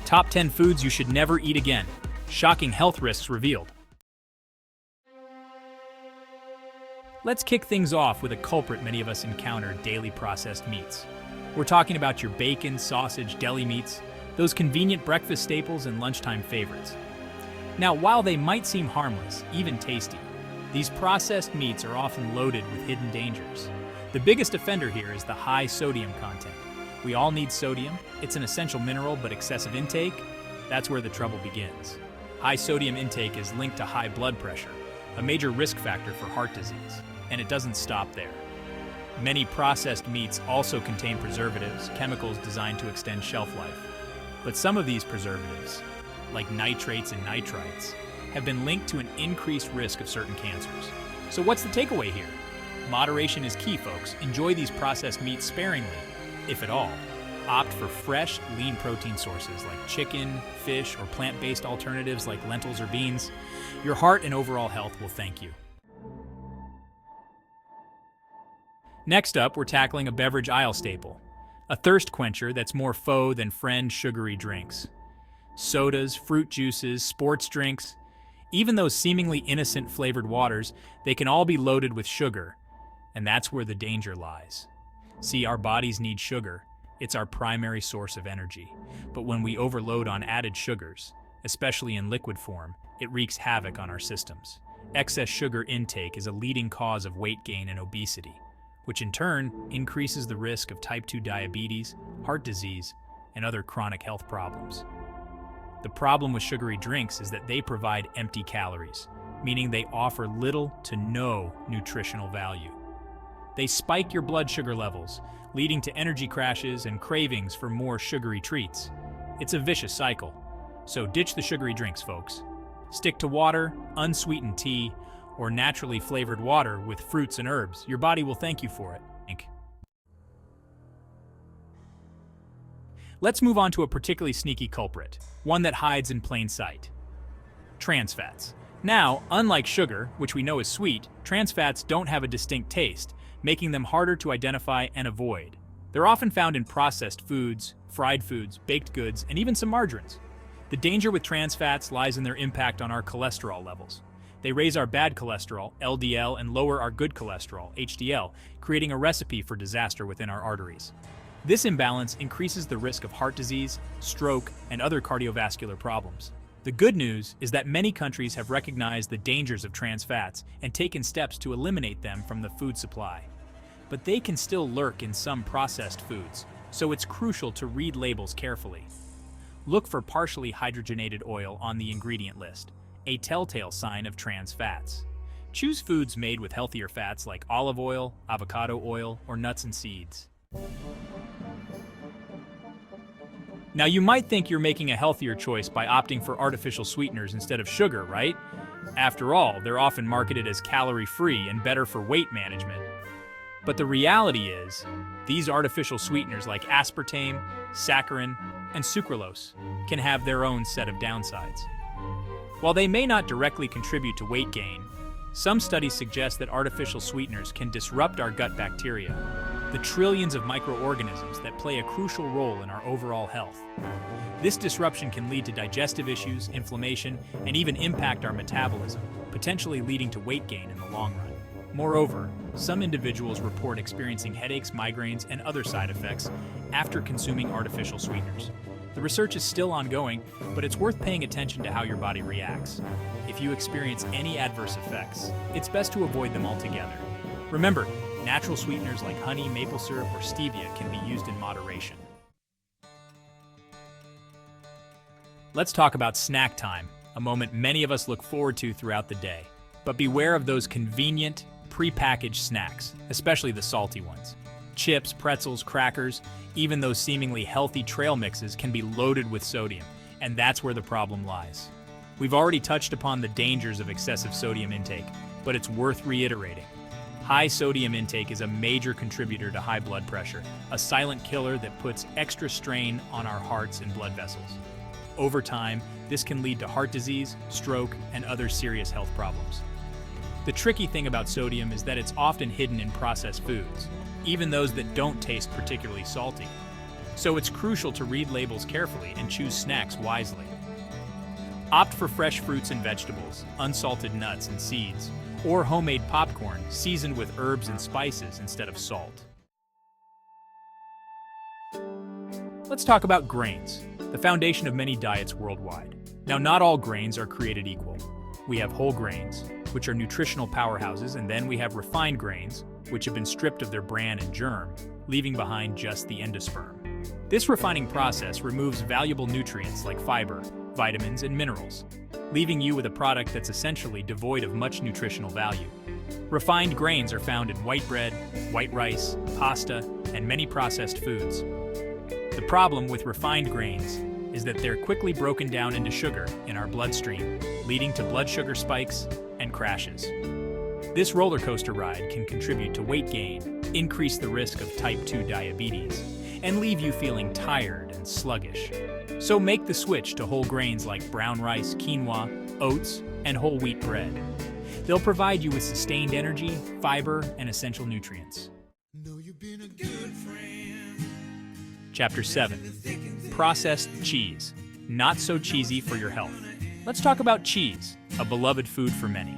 Top 10 foods you should never eat again. Shocking health risks revealed. Let's kick things off with a culprit many of us encounter: daily processed meats. We're talking about your bacon, sausage, deli meats, those convenient breakfast staples and lunchtime favorites. Now, while they might seem harmless, even tasty, these processed meats are often loaded with hidden dangers. The biggest offender here is the high sodium content. We all need sodium. It's an essential mineral, but excessive intake, that's where the trouble begins. High sodium intake is linked to high blood pressure, a major risk factor for heart disease, and it doesn't stop there. Many processed meats also contain preservatives, chemicals designed to extend shelf life. But some of these preservatives, like nitrates and nitrites, have been linked to an increased risk of certain cancers. So what's the takeaway here? Moderation is key, folks. Enjoy these processed meats sparingly, if at all. Opt for fresh, lean protein sources like chicken, fish, or plant-based alternatives like lentils or beans. Your heart and overall health will thank you. Next up, we're tackling a beverage aisle staple, a thirst quencher that's more foe than friend: sugary drinks. Sodas, fruit juices, sports drinks, even those seemingly innocent flavored waters, they can all be loaded with sugar, and that's where the danger lies. See, our bodies need sugar. It's our primary source of energy. But when we overload on added sugars, especially in liquid form, it wreaks havoc on our systems. Excess sugar intake is a leading cause of weight gain and obesity, which in turn increases the risk of type 2 diabetes, heart disease, and other chronic health problems. The problem with sugary drinks is that they provide empty calories, meaning they offer little to no nutritional value. They spike your blood sugar levels, leading to energy crashes and cravings for more sugary treats. It's a vicious cycle. So ditch the sugary drinks, folks. Stick to water, unsweetened tea, or naturally flavored water with fruits and herbs. Your body will thank you for it. Let's move on to a particularly sneaky culprit, one that hides in plain sight: trans fats. Now, unlike sugar, which we know is sweet, trans fats don't have a distinct taste, making them harder to identify and avoid. They're often found in processed foods, fried foods, baked goods, and even some margarines. The danger with trans fats lies in their impact on our cholesterol levels. They raise our bad cholesterol, LDL, and lower our good cholesterol, HDL, creating a recipe for disaster within our arteries. This imbalance increases the risk of heart disease, stroke, and other cardiovascular problems. The good news is that many countries have recognized the dangers of trans fats and taken steps to eliminate them from the food supply. But they can still lurk in some processed foods, so it's crucial to read labels carefully. Look for partially hydrogenated oil on the ingredient list, a telltale sign of trans fats. Choose foods made with healthier fats like olive oil, avocado oil, or nuts and seeds. Now, you might think you're making a healthier choice by opting for artificial sweeteners instead of sugar, right? After all, they're often marketed as calorie-free and better for weight management. But the reality is, these artificial sweeteners like aspartame, saccharin, and sucralose can have their own set of downsides. While they may not directly contribute to weight gain, some studies suggest that artificial sweeteners can disrupt our gut bacteria, the trillions of microorganisms that play a crucial role in our overall health. This disruption can lead to digestive issues, inflammation, and even impact our metabolism, potentially leading to weight gain in the long run. Moreover, some individuals report experiencing headaches, migraines, and other side effects after consuming artificial sweeteners. The research is still ongoing, but it's worth paying attention to how your body reacts. If you experience any adverse effects, it's best to avoid them altogether. Remember, natural sweeteners like honey, maple syrup, or stevia can be used in moderation. Let's talk about snack time, a moment many of us look forward to throughout the day. But beware of those convenient, prepackaged snacks, especially the salty ones. Chips, pretzels, crackers, even those seemingly healthy trail mixes can be loaded with sodium, and that's where the problem lies. We've already touched upon the dangers of excessive sodium intake, but it's worth reiterating. High sodium intake is a major contributor to high blood pressure, a silent killer that puts extra strain on our hearts and blood vessels. Over time, this can lead to heart disease, stroke, and other serious health problems. The tricky thing about sodium is that it's often hidden in processed foods, even those that don't taste particularly salty. So it's crucial to read labels carefully and choose snacks wisely. Opt for fresh fruits and vegetables, unsalted nuts and seeds, or homemade popcorn seasoned with herbs and spices instead of salt. Let's talk about grains, the foundation of many diets worldwide. Now, not all grains are created equal. We have whole grains, which are nutritional powerhouses, and then we have refined grains, which have been stripped of their bran and germ, leaving behind just the endosperm. This refining process removes valuable nutrients like fiber, vitamins, and minerals, leaving you with a product that's essentially devoid of much nutritional value. Refined grains are found in white bread, white rice, pasta, and many processed foods. The problem with refined grains is that they're quickly broken down into sugar in our bloodstream, leading to blood sugar spikes and crashes. This roller coaster ride can contribute to weight gain, increase the risk of type 2 diabetes, and leave you feeling tired and sluggish. So make the switch to whole grains like brown rice, quinoa, oats, and whole wheat bread. They'll provide you with sustained energy, fiber, and essential nutrients. Chapter 7. Processed cheese. Not so cheesy for your health. Let's talk about cheese, a beloved food for many.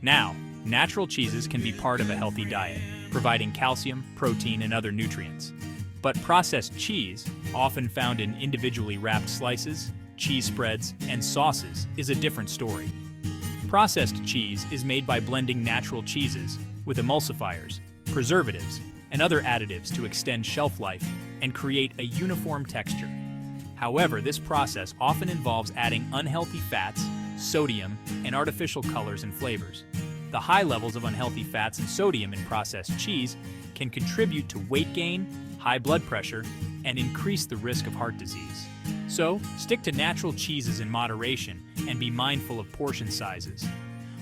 Now, natural cheeses can be part of a healthy diet, providing calcium, protein, and other nutrients. But processed cheese, often found in individually wrapped slices, cheese spreads, and sauces, is a different story. Processed cheese is made by blending natural cheeses with emulsifiers, preservatives, and other additives to extend shelf life and create a uniform texture. However, this process often involves adding unhealthy fats, sodium, and artificial colors and flavors. The high levels of unhealthy fats and sodium in processed cheese can contribute to weight gain, high blood pressure, and increase the risk of heart disease. So, stick to natural cheeses in moderation and be mindful of portion sizes.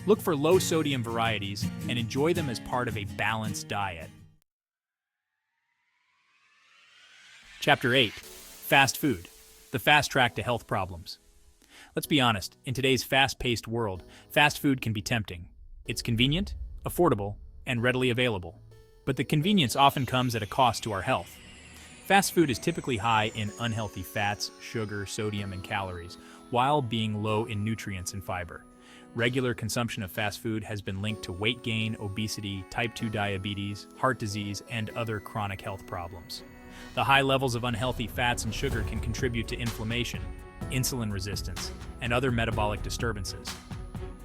Look for low-sodium varieties and enjoy them as part of a balanced diet. Chapter 8. Fast food, the fast track to health problems. Let's be honest, in today's fast-paced world, fast food can be tempting. It's convenient, affordable, and readily available. But the convenience often comes at a cost to our health. Fast food is typically high in unhealthy fats, sugar, sodium, and calories, while being low in nutrients and fiber. Regular consumption of fast food has been linked to weight gain, obesity, type 2 diabetes, heart disease, and other chronic health problems. The high levels of unhealthy fats and sugar can contribute to inflammation, insulin resistance, and other metabolic disturbances.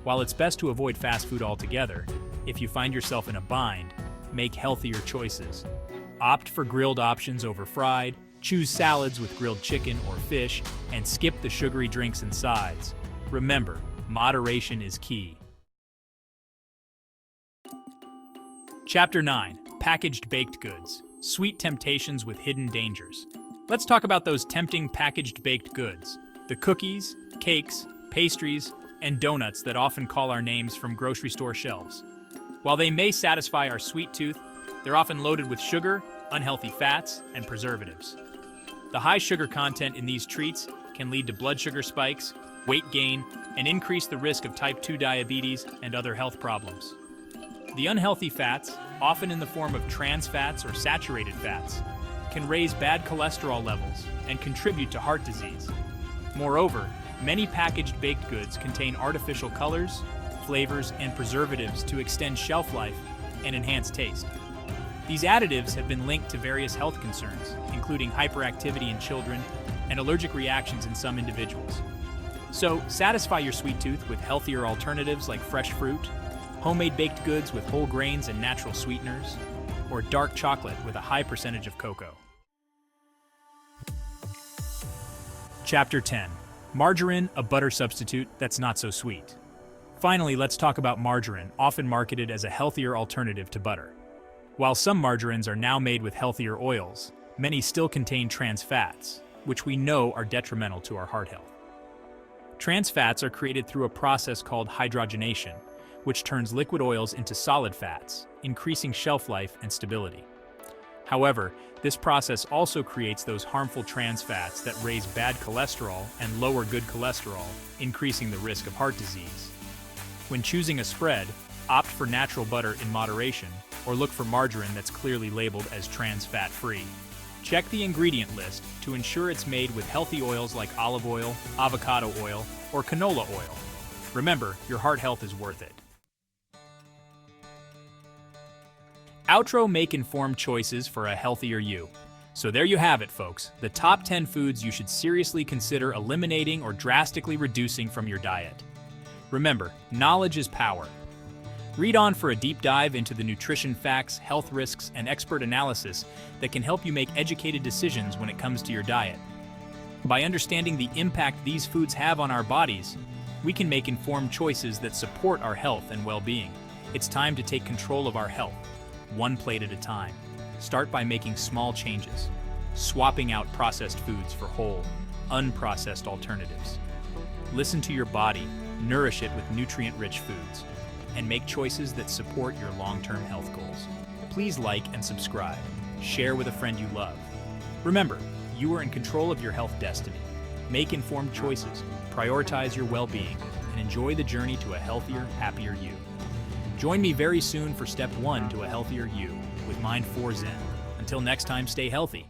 While it's best to avoid fast food altogether, if you find yourself in a bind, make healthier choices. Opt for grilled options over fried, choose salads with grilled chicken or fish, and skip the sugary drinks and sides. Remember, moderation is key. Chapter 9. Packaged baked goods. Sweet temptations with hidden dangers. Let's talk about those tempting packaged baked goods. The cookies, cakes, pastries, and donuts that often call our names from grocery store shelves. While they may satisfy our sweet tooth, they're often loaded with sugar, unhealthy fats, and preservatives. The high sugar content in these treats can lead to blood sugar spikes, weight gain, and increase the risk of type 2 diabetes and other health problems. The unhealthy fats, often in the form of trans fats or saturated fats, can raise bad cholesterol levels and contribute to heart disease. Moreover, many packaged baked goods contain artificial colors, flavors, and preservatives to extend shelf life and enhance taste. These additives have been linked to various health concerns, including hyperactivity in children and allergic reactions in some individuals. So, satisfy your sweet tooth with healthier alternatives like fresh fruit, homemade baked goods with whole grains and natural sweeteners, or dark chocolate with a high percentage of cocoa. Chapter 10. Margarine, a butter substitute that's not so sweet. Finally, let's talk about margarine, often marketed as a healthier alternative to butter. While some margarines are now made with healthier oils, many still contain trans fats, which we know are detrimental to our heart health. Trans fats are created through a process called hydrogenation, which turns liquid oils into solid fats, increasing shelf life and stability. However, this process also creates those harmful trans fats that raise bad cholesterol and lower good cholesterol, increasing the risk of heart disease. When choosing a spread, opt for natural butter in moderation, or look for margarine that's clearly labeled as trans fat-free. Check the ingredient list to ensure it's made with healthy oils like olive oil, avocado oil, or canola oil. Remember, your heart health is worth it. Outro: make informed choices for a healthier you. So there you have it, folks, the top 10 foods you should seriously consider eliminating or drastically reducing from your diet. Remember, knowledge is power. Read on for a deep dive into the nutrition facts, health risks, and expert analysis that can help you make educated decisions when it comes to your diet. By understanding the impact these foods have on our bodies, we can make informed choices that support our health and well-being. It's time to take control of our health, one plate at a time. Start by making small changes, swapping out processed foods for whole, unprocessed alternatives. Listen to your body, nourish it with nutrient-rich foods, and make choices that support your long-term health goals. Please like and subscribe. Share with a friend you love. Remember, you are in control of your health destiny. Make informed choices, prioritize your well-being, and enjoy the journey to a healthier, happier you. Join me very soon for step 1 to a healthier you with Mind 4 Zen. Until next time, stay healthy.